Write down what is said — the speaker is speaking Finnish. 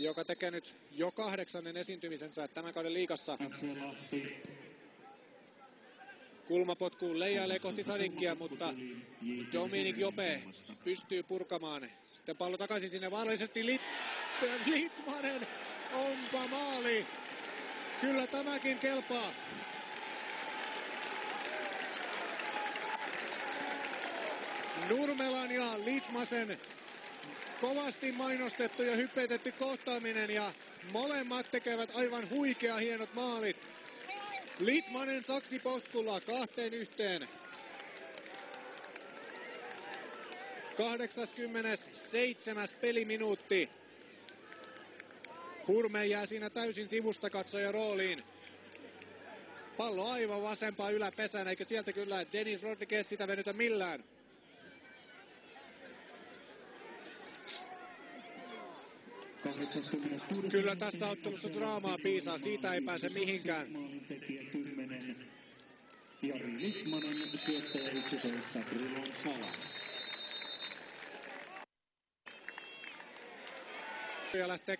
joka tekee nyt jo 8. esiintymisensä tämän kauden liigassa. Kulmapotkuun leijailee kohti Sadickia, mutta Dominic Jope pystyy purkamaan. Sitten pallo takaisin sinne vaarallisesti. Litmanen, onpa maali. Kyllä tämäkin kelpaa. Nurmelan ja Litmasen kovasti mainostettu ja hypeitetty kohtaaminen ja molemmat tekevät aivan huikea hienot maalit. Litmanen saksipotkulla 2-1. 87. peliminuutti. Hurme jää siinä täysin sivusta katsoja rooliin. Pallo aivan vasempaan yläpesään, eikä sieltä kyllä Dennis Rodriguez sitä venytä millään. Kyllä tässä ottelussa draamaa piisaa, siitä ei pääse mihinkään. Jari Litmanen, syöttäjä 11, Brilon Sala. Ja lähtee